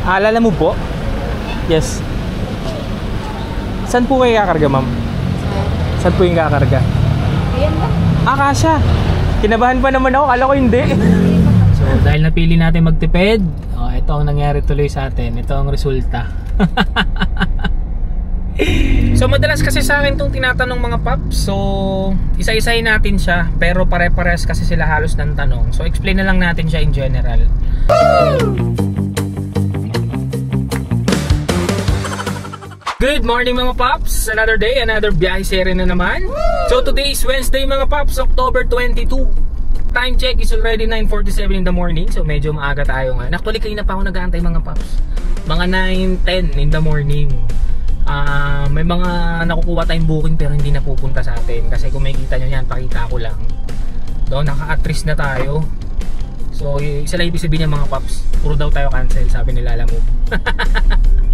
Alala mo po? Yes. Saan po kayo kakarga, ma'am? Saan po yung kakarga? Ayan ba? Kasha. Kinabahan pa naman ako, kala ko hindi. So, dahil napili natin magtipid, ito ang nangyari tuloy sa atin. Ito ang resulta. So, madalas kasi sa akin itong tinatanong mga paps. So, isa-isahin natin siya. Pero pare-pares kasi sila halos ng tanong. So, explain na lang natin siya in general. Good morning mga paps! Another day, another biyahe series na naman. So today is Wednesday mga paps, October 22. Time check is already 9:47 in the morning. So medyo maaga tayo ngayon. Actually kanina pa ako nag-aantay mga paps. Mga 9:10 in the morning. May mga nakukuha tayong booking pero hindi na pupunta sa atin. Kasi kung makikita nyo yan, pakita ko lang. Doon naka-atris na tayo. So isa lang ibig sabihin niya mga paps, puro daw tayo cancel, sabi nila, alam mo.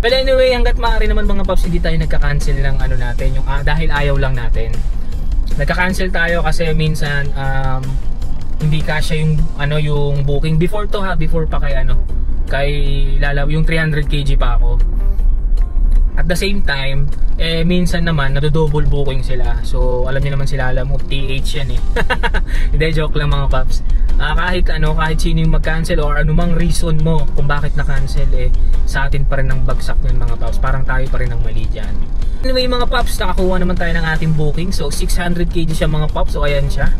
But anyway, hanggat maaari naman mga paps, hindi tayo nagka-cancel ng ano natin, yung dahil ayaw lang natin. Nagka-cancel tayo kasi minsan hindi kasya yung ano yung booking before to ha, before pa kay lalaw yung 300 kg pa ako. At the same time, minsan naman nadodouble booking sila. So alam niyo naman sila, alam mo, TH yan eh. Hindi, joke lang mga paps. Kahit sino yung mag-cancel or anumang reason mo kung bakit na-cancel, sa atin pa rin ang bagsak ng mga paps. Parang tayo pa rin ang mali dyan. Anyway mga paps, nakakuha naman tayo ng ating booking. So 600 kg siya mga paps. So ayan siya.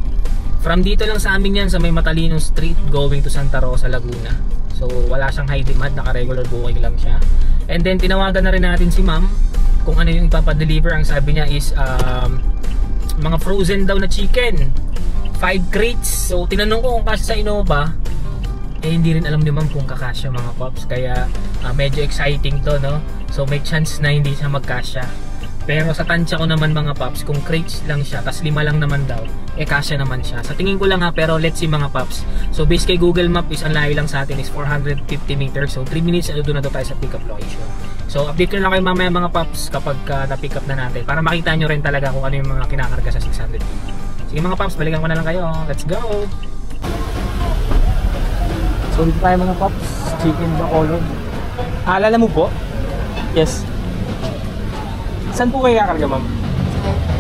From dito lang sa amin yan, sa may Matalino Street, going to Santa Rosa, Laguna. So wala siyang high demand, naka-regular booking lang siya. And then tinawagan na rin natin si ma'am kung ano yung ipapadeliver. Ang sabi niya is mga frozen daw na chicken, 5 crates. So tinanong ko kung kasya sa Innova, hindi rin alam ni ma'am kung kakasya mga pops. Kaya medyo exciting to, no? So may chance na hindi siya magkasya. Pero sa tansya ko naman mga pops, kung crates lang siya, tas 5 lang naman daw, kasya naman siya. Sa tingin ko lang ha, pero let's see mga pops. So based kay Google Map is ang layo lang sa atin is 450 meters. So 3 minutes doon na daw tayo sa pick up location. So update ko lang kayo mamaya mga pops kapag na-pick up na natin, para makita nyo rin talaga kung ano yung mga kinakarga sa 600. Sige mga pops, balikan ko na lang kayo. Let's go! So dito tayo mga pops, chicken bacolod. Alala mo po? Yes. Saan po kayo kakarga, ma'am?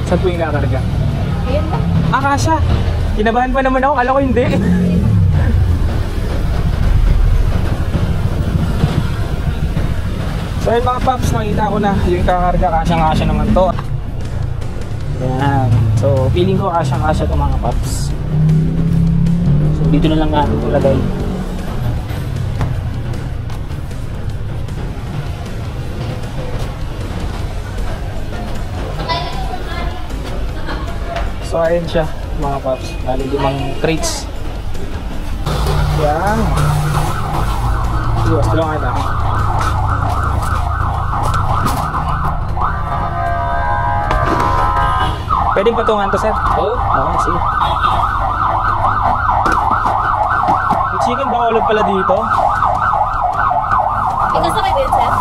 Saan po yung kakarga? Ayan ba? Kasha. Kinabahan pa naman ako, kala ko hindi. So yun mga paps, nakita ko na yung kakarga, kasyang-kasya naman to. Ayan. So feeling ko kasyang-kasya to mga paps. So dito na lang natin ito lagay. So ayun siya mga paps, bali 5 crates. Yan. Iwas, tulungan kita. Pwedeng patungan to, sir? Oo. Okay, sige. May chicken bacolod pala dito. May kasabay ba yun, sir?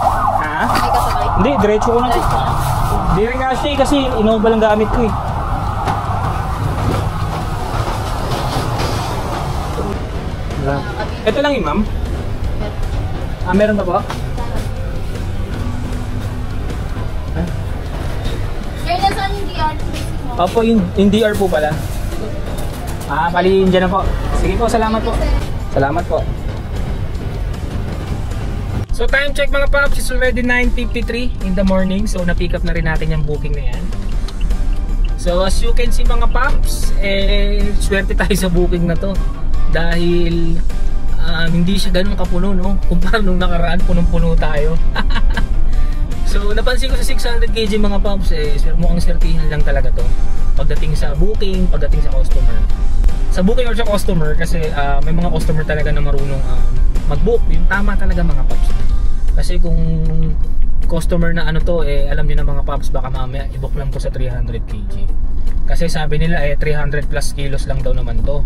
Ha? May kasabay? Hindi, diretso ko na. Hindi rin nga siya kasi Innova lang gamit ko eh. Ito lang yun, ma'am? Meron pa ba? Sir, nasaan yung DR? Opo, yung DR po pala. Pali dyan na po. Sige po, salamat po. Salamat po. So time check mga paps, it's already 9:53 in the morning. So na-pick up na rin natin yung booking na yan. So as you can see mga paps, swerte tayo sa booking na to. Dahil hindi siya ganun kapuno, no? Kumpara nung nakaraan, punong-puno tayo. So napansin ko sa 600 kg mga paps, mukhang sertihan lang talaga to pagdating sa booking, pagdating sa customer. Sa booking or sa customer, kasi may mga customer talaga na marunong mag-book. Yung tama talaga mga paps. Kasi kung customer na alam niyo na mga paps, baka mamaya i-book lang po sa 300 kg. Kasi sabi nila 300 plus kilos lang daw naman to.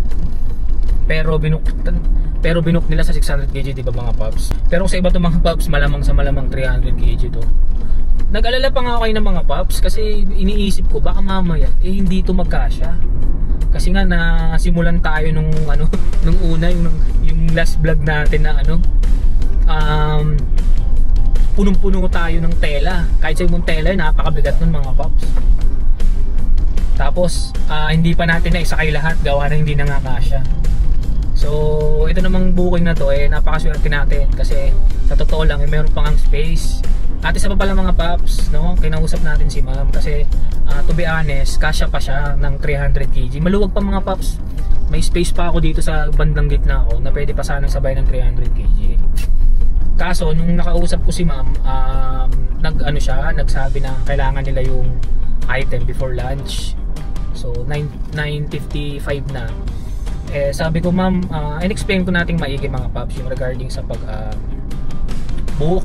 Pero binook nila sa 600 kg, di ba mga paps? Pero sa iba to mga paps, malamang sa malamang 300 kg to. Nag-alala pa nga ako kayo ng mga paps kasi iniisip ko baka mamaya hindi to magkasya. Kasi nga nasimulan tayo nung nung una yung last vlog natin na punong-puno tayo ng tela. Kahit sa yung tela, napakabigat nun mga paps. Tapos hindi pa natin naisakay lahat, gawa na hindi nangakasya. So ito namang booking na to napakaswerte natin kasi sa totoo lang meron pang ang space. At isa pa pala mga paps, no, kinausap natin si ma'am kasi to be honest, kasya pa siya ng 300 kg. Maluwag pa mga paps. May space pa ako dito sa bandang gitna ko na pwede pa sanang sabay ng 300 kg. Kaso nung nakausap ko si ma'am, nagsabi na kailangan nila yung item before lunch. So 9:55 na. Sabi ko ma'am, in-explain ko nating maigi mga paps yung regarding sa pag book.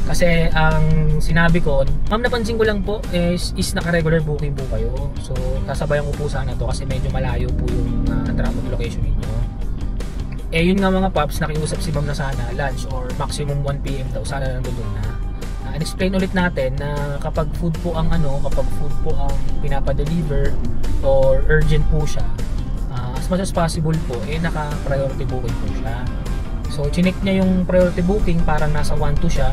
Kasi ang sinabi ko, ma'am napansin ko lang po is naka-regular booking po kayo. So kasabayan ko po sana to kasi medyo malayo po yung drop-off location niyo. Yun nga mga paps, nakiusap si ma'am na sana lunch or maximum 1 PM daw sana nandun na. In-explain ulit natin na kapag food po ang pinapa-deliver or urgent po siya, as much as possible po naka-priority booking po siya. So chinek niya yung priority booking, parang nasa 1-2 siya.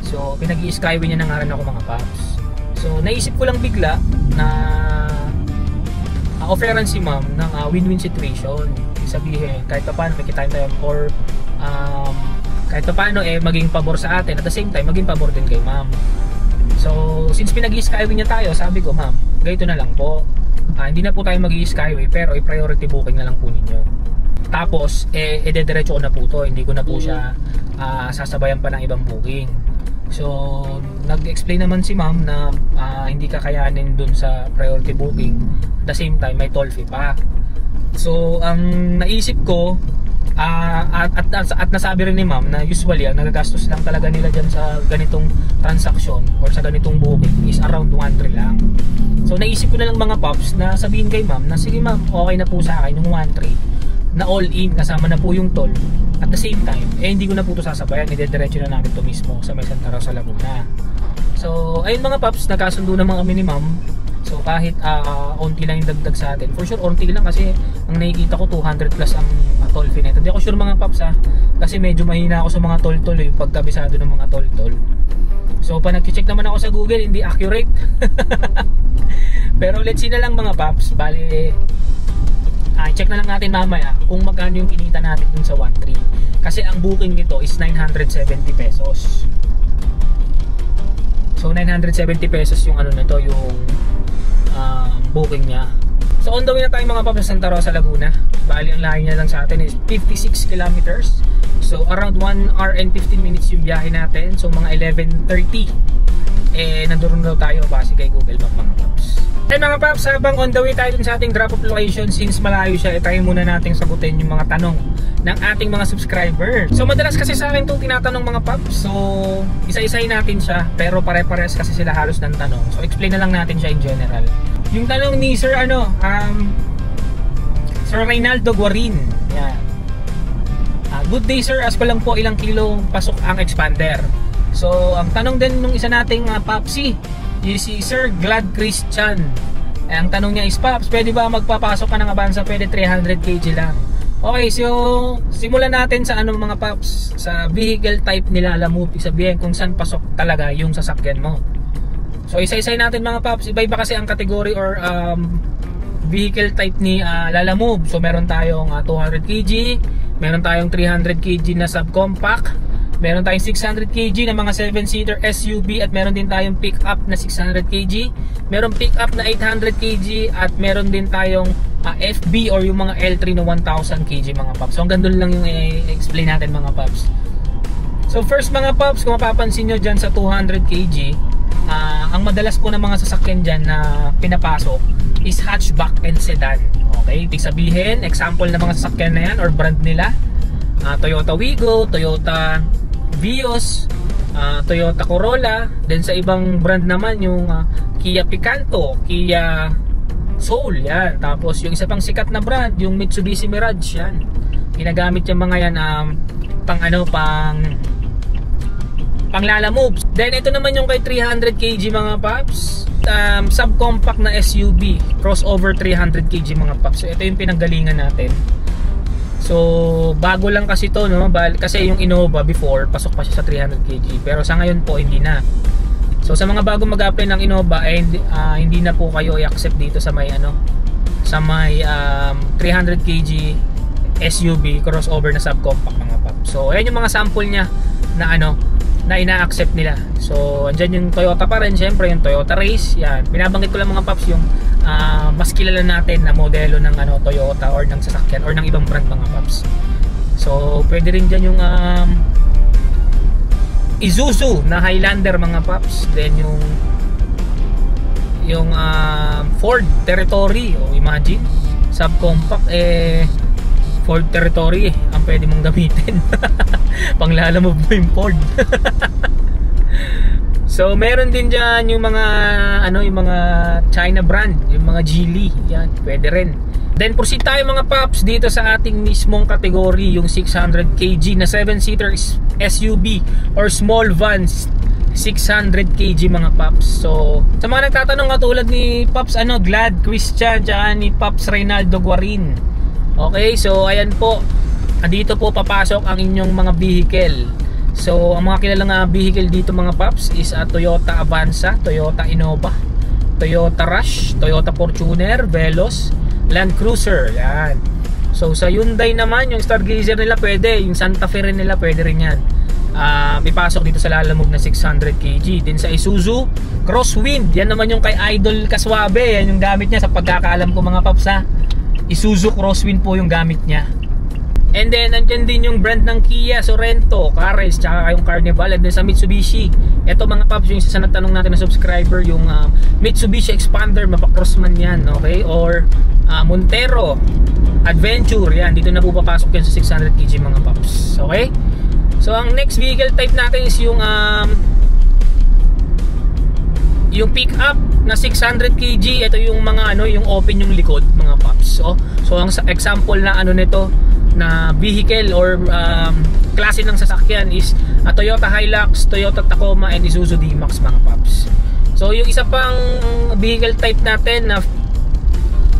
So pinag-i-skyway niya na nga rin ako mga paps. So naisip ko lang bigla na offeran si ma'am ng win-win situation. Sabihin kahit pa paano may kitain tayo or kahit pa paano maging pabor sa atin, at the same time maging pabor din kay ma'am. So since pinag-i-skyway niya tayo, sabi ko ma'am, ganito na lang po, hindi na po tayo mag-i-skyway pero i-priority booking na lang po ninyo. Tapos idediretso ko na po to, hindi ko na po siya sasabayan pa ng ibang booking. So nag-explain naman si ma'am na hindi kakayanin dun sa priority booking, at the same time may toll fee pa. So ang naisip ko, at nasabi rin ni ma'am na usually ang nagagastos lang talaga nila dyan sa ganitong transaction or sa ganitong booking is around 1-3 lang. So naisip ko na lang mga paps na sabihin kay ma'am na sige ma'am, okay na po sa akin yung 1-3 na all in, kasama na po yung toll. At the same time hindi ko na po ito sasabayan, idediretso na natin ito mismo sa may Santa Rosa, Laguna. So ayun mga paps, nagkasundo naman kami ni ma'am. So kahit onti lang yung dagdag sa atin, for sure onti lang kasi ang nakikita ko 200 plus ang toll fee nito. Hindi ako sure mga paps kasi medyo mahina ako sa mga toll yung pagkabisado ng mga toll. So pa nag-check naman ako sa Google, hindi accurate. Pero let's see na lang mga paps, bali check na lang natin mamaya kung magkano yung kinita natin dun sa 1-3. Kasi ang booking nito is 970 pesos. So 970 pesos yung nito, yung booking niya. So on the way na tayo mga paps sa Santa Rosa, Laguna. Bali ang layo niya lang sa atin is 56 kilometers. So around 1 hour and 15 minutes yung biyahe natin. So mga 11:30 nandoon daw tayo base kay Google Map mga paps. Mga paps, habang on the way tayo dun sa ating drop-off location, since malayo siya, try muna natin sagutin yung mga tanong ng ating mga subscriber. So madalas kasi sa akin itong tinatanong mga paps. So isa-isahin natin siya, pero pare-pares kasi sila halos ng tanong. So explain na lang natin siya in general. Yung tanong ni Sir Sir Reynaldo Guarin. Yan. Good day sir, ask ko lang po ilang kilo pasok ang expander. So ang tanong din nung isa nating papsi, si Sir Glad Christian. Ang tanong niya is, Paps, pwede ba magpapasok ka ng Avanza? Pwede 300 kg lang. Okay, so simulan natin sa mga Paps, sa vehicle type nila Lalamove. Sabihin kung saan pasok talaga yung sasakyan mo. So isa-isay natin mga Paps. Iba-iba kasi ang category or vehicle type ni Lalamove. So meron tayong 200 kg, meron tayong 300 kg na subcompact, meron tayong 600 kg na mga 7-seater SUV, at meron din tayong pick-up na 600 kg, meron pick-up na 800 kg, at meron din tayong FB or yung mga L3 na 1000 kg mga Paps. So hanggang doon lang yung i-explain natin mga Paps. So first mga Paps, kung mapapansin nyo dyan sa 200 kg, ang madalas po ng mga sasakyan dyan na pinapasok is hatchback and sedan. Okay, ibig sabihin, example ng mga sasakyan na yan or brand nila, Toyota Wigo, Toyota Vios, Toyota Corolla. Then sa ibang brand naman yung Kia Picanto, Kia Soul, yan. Tapos yung isa pang sikat na brand, yung Mitsubishi Mirage, yan. Ginagamit yung mga yan pang Lalamove. Then ito naman yung kay 300 kg mga Paps, subcompact na SUV, crossover 300 kg mga Paps. So ito yung pinanggalingan natin. So bago lang kasi to, no? Kasi yung Innova before pasok pa siya sa 300 kg, pero sa ngayon po hindi na. So sa mga bago mag-apply ng Innova hindi na po kayo i-accept dito sa may sa may 300 kg SUV crossover na subcompact mga paps. So ayan yung mga sample niya na na ina-accept nila. So andyan yung Toyota pa rin, syempre yung Toyota Race. Yan, binabanggit ko lang mga paps yung mas kilala natin na modelo ng Toyota or ng sasakyan or ng ibang brand mga paps. So pwede rin dyan yung Isuzu na Highlander mga paps. Then yung Ford Territory, imagine subcompact, Ford Territory ang pwede mong gamitin. Panglalamove mo yung Ford. So meron din diyan yung mga yung mga China brand, yung mga Geely, yan, pwede rin. Then proceed tayo mga paps dito sa ating mismong kategory, yung 600 kg na 7-seater SUV or small vans, 600 kg mga paps. So sa mga nagtatanong katulad ni Paps Glad Christian tsaka ni Paps Reynaldo Guarin. Okay, so ayan po, dito po papasok ang inyong mga vehicle. So ang mga kilalang vehicle dito mga paps is Toyota Avanza, Toyota Innova, Toyota Rush, Toyota Fortuner, Veloz, Land Cruiser, yan. So sa Hyundai naman, yung Stargazer nila pwede, yung Santa Fe rin nila pwede rin yan. Ipasok dito sa Lalamove na 600 kg. Din sa Isuzu Crosswind, yan naman yung kay Idol Kaswabe, yan yung gamit niya sa pagkakaalam ko mga paps ha. Isuzu Crosswind po yung gamit niya. And then andyan din yung brand ng Kia Sorento, Cares, tsaka yung Carnival. And then sa Mitsubishi, eto mga paps, yung isa sa nagtanong natin na subscriber, yung Mitsubishi Expander, mapakross man yan, okay? Or Montero Adventure, yan, dito na po papasok yan sa 600 kg mga paps, okay? So ang next vehicle type natin is yung pick-up na 600 kg. Ito yung mga yung open yung likod mga paps. So ang example na nito na vehicle or klase ng sasakyan is Toyota Hilux, Toyota Tacoma, and Isuzu D-Max mga paps. So yung isa pang vehicle type natin na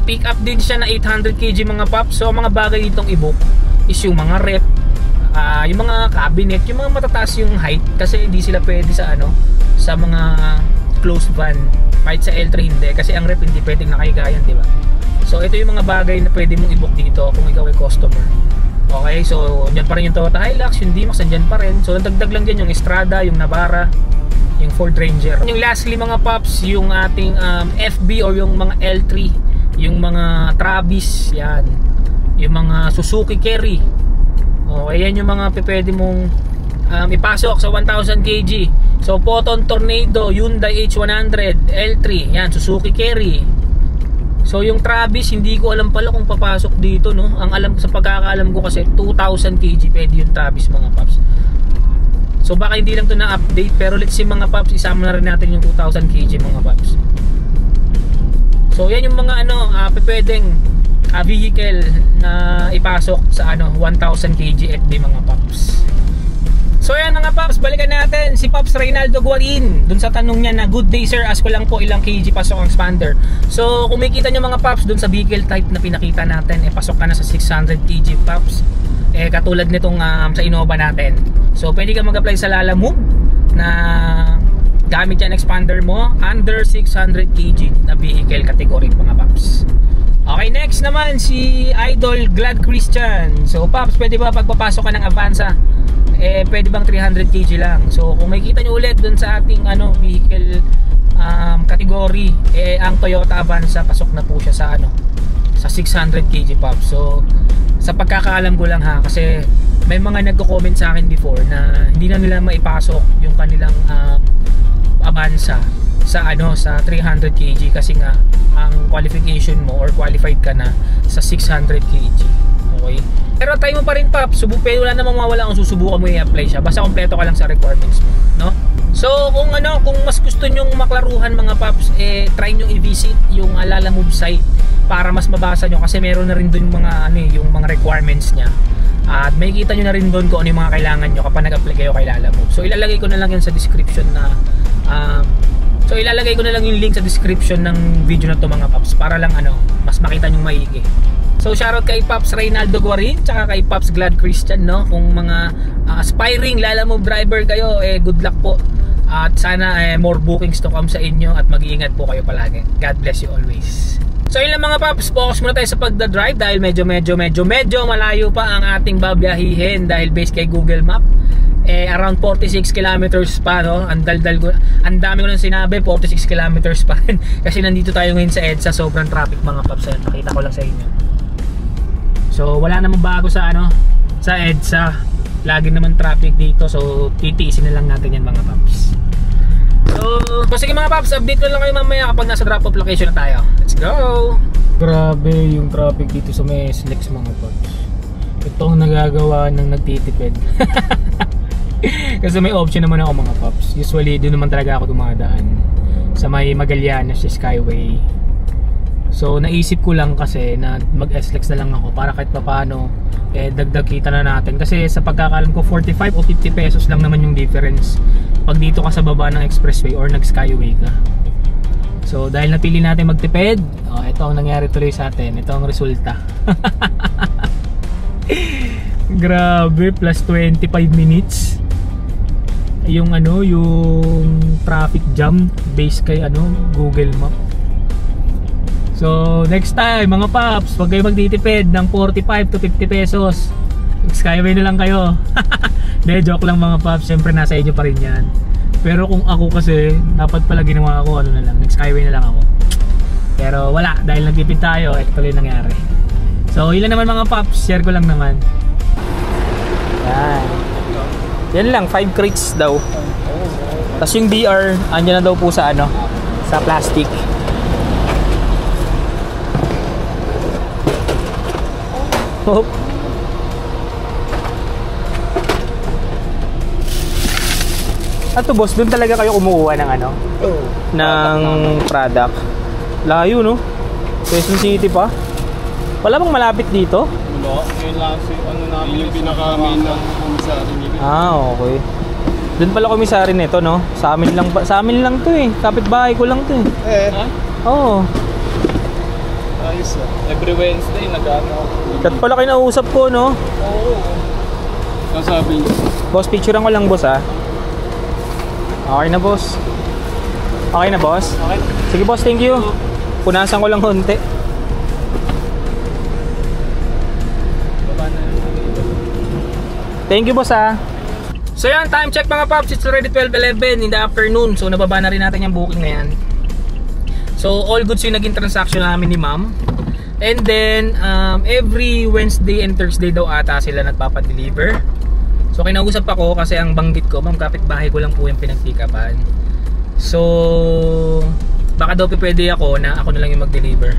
pick up din siya na 800 kg mga paps. So mga bagay ditong i-book is yung mga rep, yung mga cabinet, yung mga matataas yung height, kasi hindi sila pwede sa sa mga closed van, kahit sa L3 hindi, kasi ang rep hindi pwedeng nakahigayan, di ba? So ito yung mga bagay na pwede mong i-book dito kung ikaw ay customer. Okay, so dyan pa rin yung Toyota Hilux, yung D-Max nandyan pa rin. So dagdag lang dyan yung Estrada, yung Navara, yung Ford Ranger. Yung lastly mga paps, yung ating FB or yung mga L3, yung mga Travis, yan, yung mga Suzuki Carry. Okay, yan yung mga pwede mong ipasok sa 1000 kg. So Photon Tornado, Hyundai H100, L3, yan, Suzuki Carry. So yung Travis, hindi ko alam pala kung papasok dito, no? Ang alam ko, sa pagkakaalam ko kasi 2000 kg pwede yung Travis mga paps. So baka hindi lang to na update, pero let's see mga paps, isama na rin natin yung 2000 kg mga paps. So yan yung mga pwedeng vehicle na ipasok sa 1000 kg FB mga paps. So yan mga paps, balikan natin si Paps Reynaldo Guarin dun sa tanong niya na, good day sir, ask ko lang po ilang kg pasok ang expander. So kung makikita nyo mga paps, dun sa vehicle type na pinakita natin, pasok ka na sa 600 kg paps, katulad nitong sa Innova natin. So pwede ka mag-apply sa Lalamove na gamit yan expander mo under 600 kg na vehicle category mga paps. Okay, next naman si Idol Glad Christian. So paps, pwede ba pagpapasok ka ng Avanza, pwede bang 300 kg lang? So kung makikita nyo ulit dun sa ating vehicle category, ang Toyota Avanza pasok na po siya sa sa 600 kg paps. So sa pagkakaalam ko lang ha, kasi may mga nagko-comment sa akin before na hindi na nila maipasok yung kanilang Avanza sa sa 300 kg kasi nga ang qualification mo or qualified ka na sa 600 kg. Okay? Pero try mo pa rin paps, wala namang mawala kung susubukan mo i-apply siya, basta kompleto ka lang sa requirements mo, no? So kung kung mas gusto nyong maklaruhan mga paps, try nyo i-visit yung Lalamove site para mas mabasa nyo, kasi meron na rin doon yung mga yung mga requirements niya. At makikita nyo na rin doon kung ano yung mga kailangan nyo kapag nag-apply kayo kay Lalamove. So ilalagay ko na lang yan sa description na ilalagay ko na lang yung link sa description ng video na to mga paps, para lang mas makita nyo maigi. So shoutout kay Pops Reynaldo Guarin tsaka kay Pops Glad Christian, no? Kung mga aspiring Lalamove driver kayo, good luck po. At sana more bookings to come sa inyo at mag-iingat po kayo palagi. God bless you always. So yun lang mga Pops, focus muna tayo sa pagdadrive dahil medyo malayo pa ang ating babiyahihin dahil based kay Google Map. Around 46 kilometers pa, no? Ang dami ko nang sinabi, 46 kilometers pa rin. Kasi nandito tayo ngayon sa EDSA, sobrang traffic mga Pops. Nakita ko lang sa inyo. So wala namang bago sa sa EDSA. Lagi naman traffic dito, so titiisin na lang natin yan mga Pops. So sige mga Pops, update na lang kayo mamaya kapag nasa drop off location na tayo. Let's go! Grabe yung traffic dito sa may SLEX mga Pops. Ito ang nagagawa ng nagtitipid. Kasi may option naman ako mga Pops. Usually doon naman talaga ako dumadaan sa may Magallanes sa Skyway. So naisip ko lang kasi na mag-SLEX na lang ako para kahit papaano dagdag kita na natin. Kasi sa pagkakalam ko 45 o 50 pesos lang naman yung difference pag dito ka sa baba ng expressway or nag-Skyway ka. So dahil napili natin magtipid, ito ang nangyari tuloy sa atin. Ito ang resulta. Grabe, plus 25 minutes yung yung traffic jam based kay Google Map. So next time mga Pops, wag kayo magtitipid ng 45 to 50 pesos. Skyway na lang kayo. De, joke lang mga Pops, siyempre nasa inyo pa rin yan. Pero kung ako kasi, dapat pala ginawa ako na lang, nag-Skyway na lang ako. Pero wala, dahil nagtipid tayo, ito tuloy nangyari. So ilan naman mga Pops, share ko lang naman. Yan lang, 5 crates daw. Tapos yung BR, andyan na daw po sa sa plastic. Oh. Ato boss, doon talaga kayo kumukuha ng ng product. Layo no? Quezon City pa. Wala bang malapit dito? Wala, yun lang namin yung pinaka-main ng komisari nila. Okay. Doon pala komisari nito, no? Sa amin lang to eh. Kapitbahay ko lang to eh. Oo. Ayos every Wednesday Kat pala kayo nausap ko, no? Oo. Kasabi niyo. Boss, picturean ko lang boss Okay na boss. Okay na boss? Okay. Sige boss, thank you. Punasan ko lang konti. Thank you boss So yan, time check mga Pops, it's already 12:11 in the afternoon. So nababa na rin natin yung booking na yan. So all goods yung naging transaction namin ni ma'am. And then every Wednesday and Thursday daw ata sila nagpapadeliver. So kinausap ako kasi ang banggit ko, ma'am, kapitbahay ko lang po yung pinagtikapan. So baka daw pwede ako na ako na lang yung mag-deliver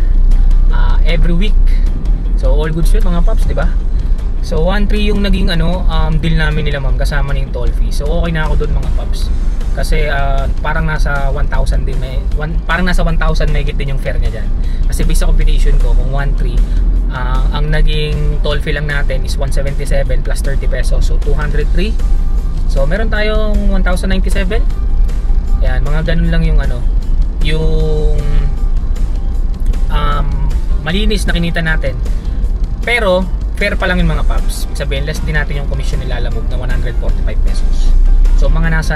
every week. So all goods yun mga Pops, di ba? So 1.3 yung naging deal namin nila ma'am, kasama na yung toll fee. So okay na ako doon mga Pops. Kasi parang nasa 1,000 din, parang nasa 1,000 may din yung fare niya dyan. Kasi based sa computation ko, kung 1.3 ang naging toll fee lang natin is 177 plus 30 pesos, so 203. So meron tayong 1,097. Yan, mga ganun lang yung yung malinis na kinita natin. Pero fair pa lang yung mga Pops. Sabihin, less din natin yung commission ni Lalamove na 145 pesos. So mga nasa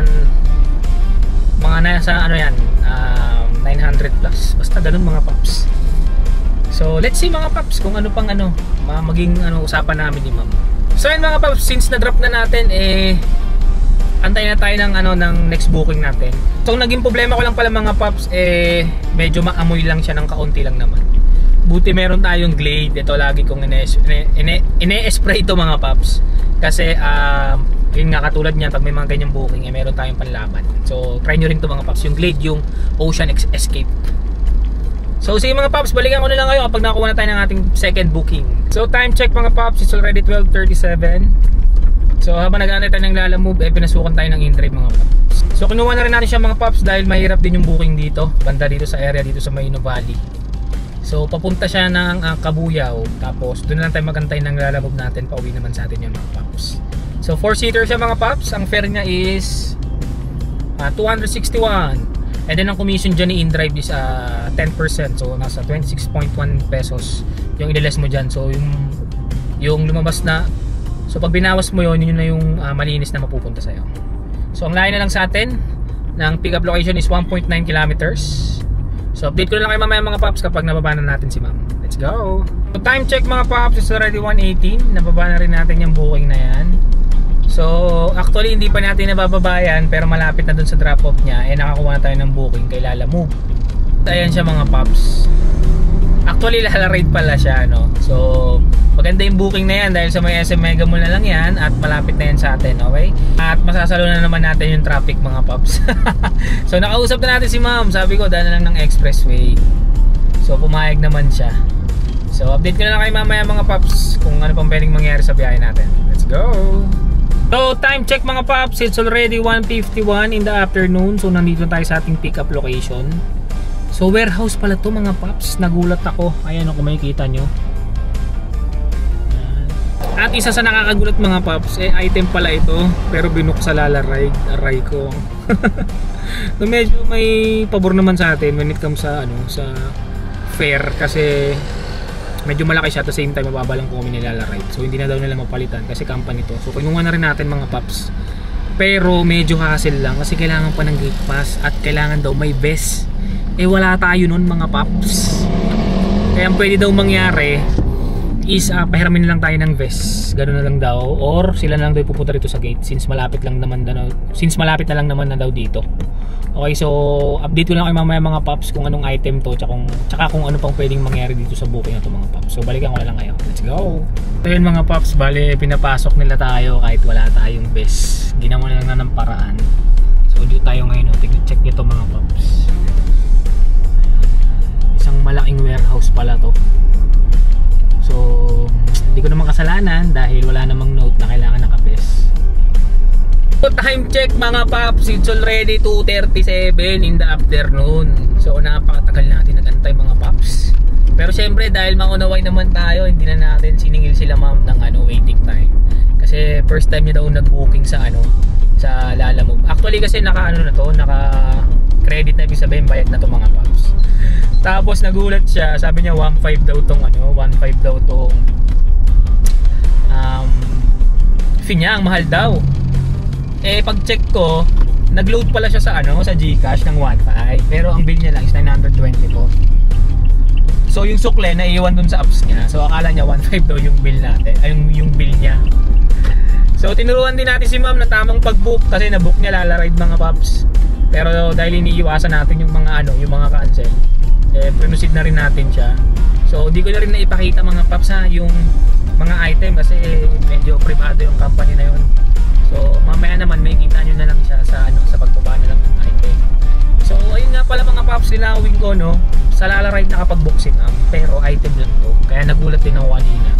900 plus. Basta ganun mga Pops. So let's see mga Pops kung ano pang maging usapan namin ni ma'am. So yun mga Pops, since na-drop na natin antayin na tayo ng next booking natin. So naging problema ko lang pala mga Pops medyo maamoy lang siya ng kaunti lang naman. Buti meron tayong Glade. Ito lagi kong ine-spray ito mga Pops. Kasi yun nga, katulad niyan, pag may mga ganyang booking meron tayong panlaban. So try nyo rin ito mga Pops, yung Glade, yung Ocean Escape. So sige mga Pops, balikan ko na lang kayo kapag nakakuha na tayo ng ating second booking. So time check mga Pops, it's already 12:37. So habang nag-aantay tayo ng Lalamove, pinasukan tayo ng in-drive mga Pops. So kinuha na rin natin siya mga Pops dahil mahirap din yung booking dito, banda dito sa area dito sa Mayno Valley. So papunta siya ng Kabuyaw, tapos doon na lang tayo magantay ng Lalamove natin, pauwi naman sa atin yung mga Pops. So 4-seater siya mga Pops, ang fare niya is 261. And then ang commission dyan ni InDrive is 10%, so nasa 26.1 pesos yung ililes mo dyan. So yung lumabas na, so pag binawas mo yun na yung malinis na mapupunta sa'yo. So ang layo na lang sa atin ng pick up location is 1.9 kilometers. So update ko na lang kayo mamaya mga paps kapag nababa na natin si ma'am. Let's go! So time check mga paps, is already 1:18. Nababa na rin natin yung booking na yan. So actually hindi pa natin nabababa yan, pero malapit na dun sa drop off niya. Nakakuha na tayo ng booking kay Lala Move. Ayan siya mga paps. Actually Lala Ride pala siya, no? So maganda yung booking na yan dahil sa may SM Mega Mall na lang yan at malapit na yan sa atin, okay? At masasalo na naman natin yung traffic mga paps. So nakausap na natin si ma'am. Sabi ko daan na lang ng expressway. So pumayag naman siya. So update ko na lang kayo mamaya mga paps kung ano pang pwedeng mangyari sa biyahe natin. Let's go! So time check mga paps, it's already 1:51 in the afternoon. So nandito tayo sa ating pick up location. So warehouse pala to mga paps. Nagulat ako. Ayan o kung makikita nyo. At isa sa nakakagulat mga paps, item pala ito. Pero binuk sa Lala Ride. Aray ko. So medyo may pabor naman sa atin when it comes sa sa fare. Kasi medyo malaki siya at the same time mababa lang po kami ni Lala Ride. So hindi na daw nila mapalitan kasi company to. So kinuha na rin natin mga paps. Pero medyo hassle lang kasi kailangan pa ng gate pass at kailangan daw may vest. Wala tayo nun mga paps. Kaya ang pwede daw mangyari is pahiramin lang tayo ng vest. Ganoon na lang daw. Or sila na lang daw pupunta rito sa gate since malapit na lang naman na daw dito. Okay, so update ko lang kayo mamaya mga paps kung anong item to tsaka kung ano pang pwedeng mangyari dito sa booking na to mga paps. So balikan ko na lang kayo. Let's go! So yun mga paps, bale pinapasok nila tayo kahit wala tayong vest. Ginawa na lang ng paraan. So dito tayo ngayon. Check nyo to mga paps. Isang malaking warehouse pala to. So hindi ko naman kasalanan dahil wala namang note na kailangan naka-vest. So time check mga paps, it's already 2:37 in the afternoon. So napakatagal natin nagantay mga paps. Pero syempre dahil maunaway naman tayo, hindi na natin siningil sila ma'am ng waiting time. Kasi first time niya daw nag-booking sa sa Lala Move. Actually kasi naka credit na ibig sabihin bayad na to mga paps. Tapos nagulat siya, sabi niya 1.5 daw tong 1.5 daw tong fee niya, ang mahal daw. Pag check ko, nag-load pala siya sa sa GCash ng 1.5, pero ang bill niya lang is 920 po. So yung sukle na iiwan dun sa apps niya. So akala niya 1.5 daw yung bill natin, ay yung bill niya. So tinuruan din natin si ma'am na tamang pag-book kasi na-book niya Lala Ride mga paps. Pero dahil iniiwasan natin yung mga yung mga cancel, proceed na rin natin siya. So di ko na rin naipakita mga paps yung mga item kasi medyo privado yung company na yun. So mamaya naman may kita nyo na lang siya sa sa pagbaba na lang ng item. So ayun nga pala mga paps, linawin ko sa Lala Ride nakapag-book si ma'am pero item lang to. Kaya nagulat din ako kanina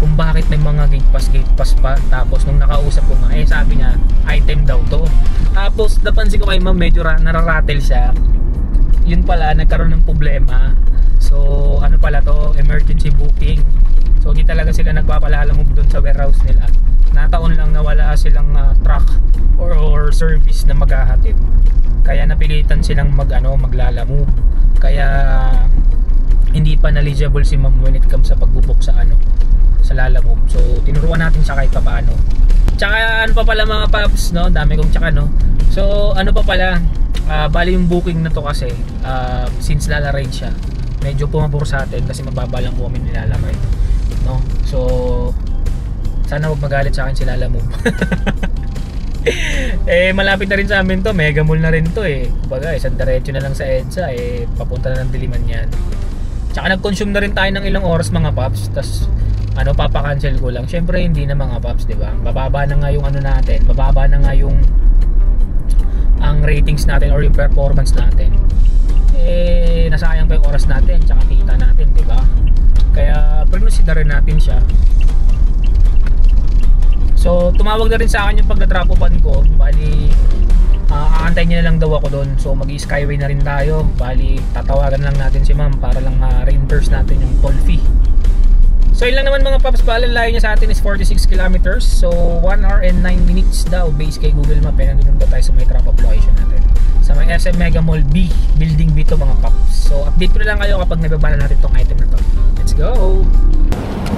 kung bakit may mga gate pass pa. Tapos nung nakausap ko nga sabi niya item daw to. Tapos napansin ko kay ma'am medyo nararattle siya. Yun pala nagkaroon ng problema. So pala to, emergency booking. So di talaga sila nagpapalalamove doon sa warehouse nila. Nataon lang na wala silang truck or service na maghahatid. Kaya napilitan silang maglalamove. Kaya hindi pa eligible si ma'am when it comes sa pagbubuk sa sa Lala Move. So tinuruan natin siya kahit paano. Tsaka pa pala mga paps, dami kong tsaka So pa pala, bali yung booking na to kasi since Lala Ride siya, medyo pumabor sa atin kasi mababa lang po kami ni Lala Ride. So sana huwag magalit sa akin si Lala Move. Malapit na rin sa amin to, Mega Mall na rin to kumbaga isang diretso na lang sa EDSA papunta na ng Diliman yan. Tsaka nag-consume na rin tayo ng ilang oras mga paps. Tas papakancel ko lang. Syempre hindi na mga paps, di ba? Bababa na nga yung natin, bababa na nga yung ang ratings natin or yung performance natin. Nasayang pa yung oras natin tsaka kita natin, di ba? Kaya proceed na rin natin siya. So tumawag na rin sa akin yung pagda-drop-offan ko. Bali aantayin niya na lang daw ako doon. So mag-skyway na rin tayo. Bali tatawagan lang natin si ma'am para lang ma-reimburse natin yung toll fee. So yun lang naman mga paps, paalan layo niya sa atin is 46 kilometers. So 1 hour and 9 minutes daw based kay Google Map. Nandun daw tayo sa may drop-off location natin sa may SM Mega Mall B, Building B to mga paps. So update ko na lang kayo kapag nababala natin tong item na to. Let's go!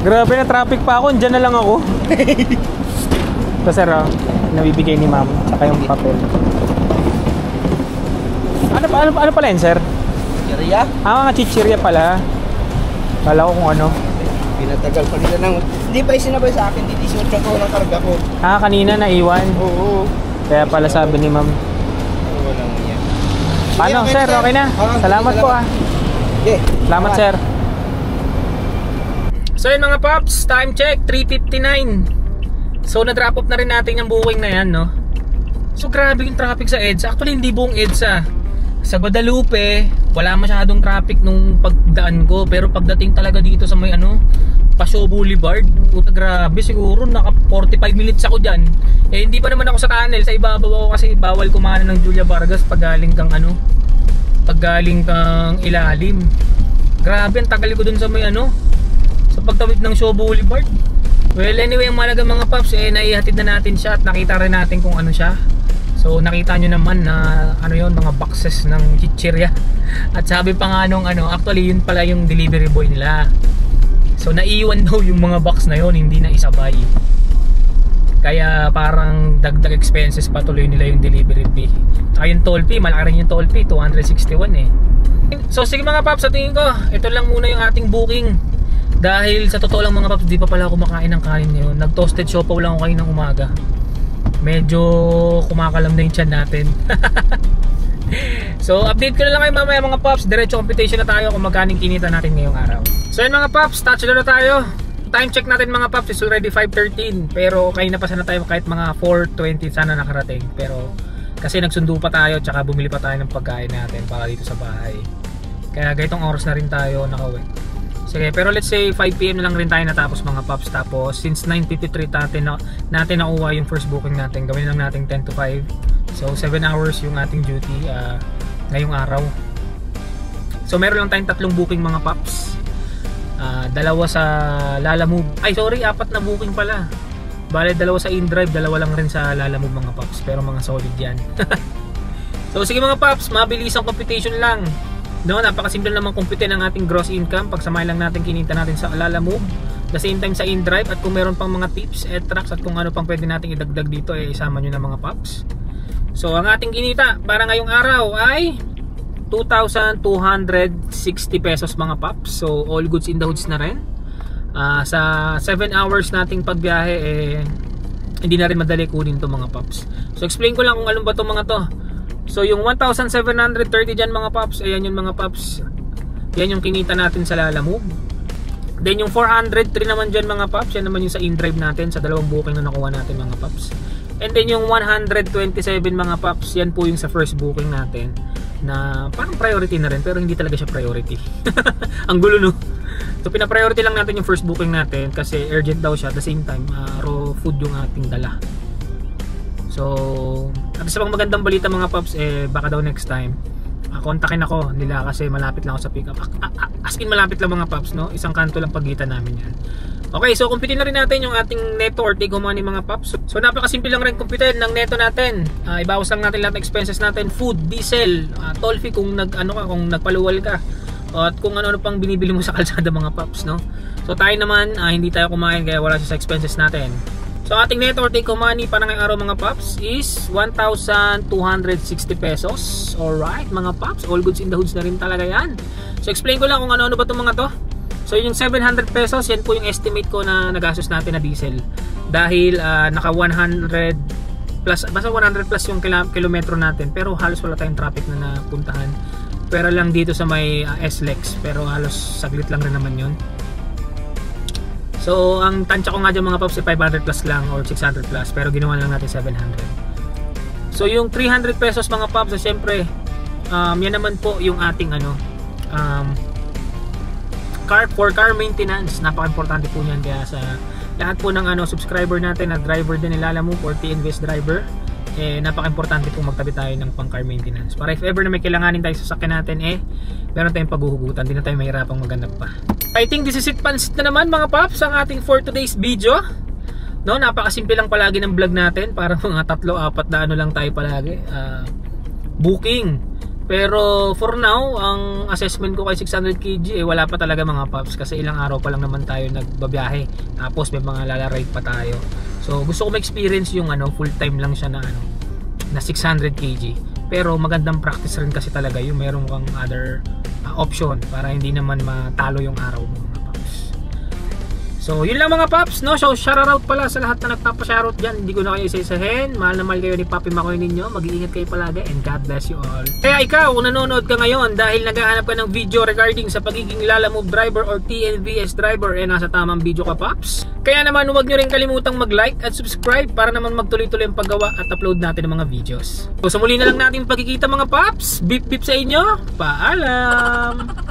Grabe na traffic pa ako, dyan na lang ako. Ito sir, nabibigay ni ma'am, tsaka yung papel. Ano pala yun sir? Chichirya? Mga chichirya pala. Kala ko kung ano. Pinatagal pa nila ng... Hindi pa isinabay sa akin, di 18 ko ng karga ko. Kanina naiwan. Oo. Kaya pala sabi ni ma'am. Walang yan. Paano sir, okay na? Salamat po Okay. Salamat sir. So yun mga paps, time check 3:59. So na-drop off na rin natin yung booking na yan, no? So grabe yung traffic sa EDSA. Actually hindi buong EDSA. Sa Guadalupe, wala masyadong traffic nung pagdaan ko. Pero pagdating talaga dito sa may Paseo Boulevard, puta grabe, siguro naka 45 minutes ako dyan. Eh hindi pa naman ako sa tunnel, sa ibabaw ako kasi bawal kumanan ng Julia Vargas pag galing kang ilalim. Grabe, ang tagal ko dun sa may sa pagtawid ng Paseo Boulevard. Well anyway, ang malaga mga paps, naihatid na natin siya at nakita rin natin kung ano siya. So nakita nyo naman na yun, mga boxes ng chichirya. At sabi pa nga nung actually yun pala yung delivery boy nila. So naiwan daw yung mga box na yun, hindi na isabay. Kaya parang dagdag expenses patuloy nila yung delivery fee. Saka yung toll fee, malaki rin yung toll fee, 261 eh. So sige mga paps, sa tingin ko ito lang muna yung ating booking. Dahil sa totoo lang mga paps, di pa pala ako kumakain ng kanin ngayon. Nag toasted siopaw lang ako kayo ng umaga. Medyo kumakalam na yung tiyan natin. So update ko na lang kayo mamaya mga paps. Diretso computation na tayo kung magkano kinita natin ngayong araw. So yun mga paps, touchdown na tayo. Time check natin mga paps is already 5:13. Pero kayo na pa sana tayo kahit mga 4:20 sana nakarating. Pero kasi nagsundo pa tayo tsaka bumili pa tayo ng pagkain natin para dito sa bahay. Kaya ganitong oras na rin tayo nakauwi. Sige, pero let's say 5 PM na lang rin tayo natapos mga paps. Tapos since 9:53 natin nakuha yung first booking natin, gawin lang natin 10 to 5. So 7 hours yung ating duty ngayong araw. So meron lang tayong tatlong booking mga paps. Dalawa sa Lalamove. Ay sorry, 4 na booking pala. Bale dalawa sa InDrive, dalawa lang rin sa Lalamove mga paps. Pero mga solid yan. So sige mga paps, mabilis ang computation lang. No, napakasimple naman compute ng ating gross income. Pagsamahin lang natin kinita natin sa Lalamove, the same time sa InDrive. At kung meron pang mga tips, tracks at kung ano pang pwede natin idagdag dito, isama nyo na mga paps. So ang ating kinita para ngayong araw ay 2,260 pesos mga paps. So all goods in the hoods na rin. Sa 7 hours nating pagbiyahe hindi na rin madali kunin to mga paps. So explain ko lang kung ano ba to mga to. So yung 1,730 dyan mga paps, ayan yung mga paps, yan yung kinita natin sa Lalamove. Then yung 403 naman dyan mga paps, yan naman yung sa InDrive natin, sa dalawang booking na nakuha natin mga paps. And then yung 127 mga paps, yan po yung sa first booking natin, na parang priority na rin, pero hindi talaga siya priority. Ang gulo no. So pina-priority lang natin yung first booking natin kasi urgent daw siya, at the same time raw food yung ating dala. So at sa pang magandang balita mga paps, baka daw next time kontakin ako nila kasi malapit lang ako sa pick up. As in malapit lang mga paps, no? Isang kanto lang pagitan namin yan. Okay, so kumpitin na rin natin yung ating neto or take home money mga paps. So napakasimple lang rin kumpitin ng neto natin. Ibawas lang natin lahat ng expenses natin, food, diesel, toll fee kung kung nagpaluwal ka, at kung ano pang binibili mo sa kalsada mga paps, no? So tayo naman hindi tayo kumain kaya wala siya sa expenses natin. So ating net or take home money para ngayong araw mga paps is 1,260 pesos. Alright mga paps, all goods in the hoods na rin talaga yan. So explain ko lang kung ano-ano ba itong mga to. So yung 700 pesos, yan po yung estimate ko na nagastos natin na diesel. Dahil naka 100 plus, basta 100 plus yung kilometro natin. Pero halos wala tayong traffic na napuntahan. Pero lang dito sa may SLEX, pero halos saglit lang rin naman yun. So ang tansya ko nga dyan mga paps 500 plus lang or 600 plus, pero ginawa lang natin 700. So yung 300 pesos mga paps, syempre yan naman po yung ating car maintenance. Napaka-importante po niyan, kaya sa lahat po ng subscriber natin na driver din ni Lalamove or TNVS driver, napaka-importante po magtabi tayo ng pang car maintenance para if ever na may kailanganin tayo sa sakyan natin, meron tayong paghuhugutan, hindi na tayo mahirapang maghanap pa. I think this is it, pansit na naman mga paps ang ating for today's video. No, napakasimple lang palagi ng vlog natin, parang mga 3-4 na lang tayo palagi. booking. Pero for now, ang assessment ko kay 600 kg wala pa talaga mga paps, kasi ilang araw pa lang naman tayo nagbabiyahe. Tapos may mga lalaride pa tayo. So gusto ko ma-experience yung full time lang siya na 600 kg. Pero magandang practice rin kasi talaga yung meron kang other option para hindi naman matalo yung araw mo mga paps. So yun lang mga paps, no? So shoutout pala sa lahat na nagpapa-shoutout dyan. Hindi ko na kayo isa-isahin. Mahal na mahal kayo ni Papi Makoy ninyo. Mag-iingat kayo palagi and God bless you all. Kaya ikaw, kung nanonood ka ngayon dahil naghahanap ka ng video regarding sa pagiging Lalamove driver or TNVS driver, nasa tamang video ka paps. Kaya naman huwag nyo rin kalimutang mag-like at subscribe para naman magtuloy-tuloy ang paggawa at upload natin ng mga videos. So sa muli na lang natin pagkikita mga paps. Beep beep sa inyo. Paalam!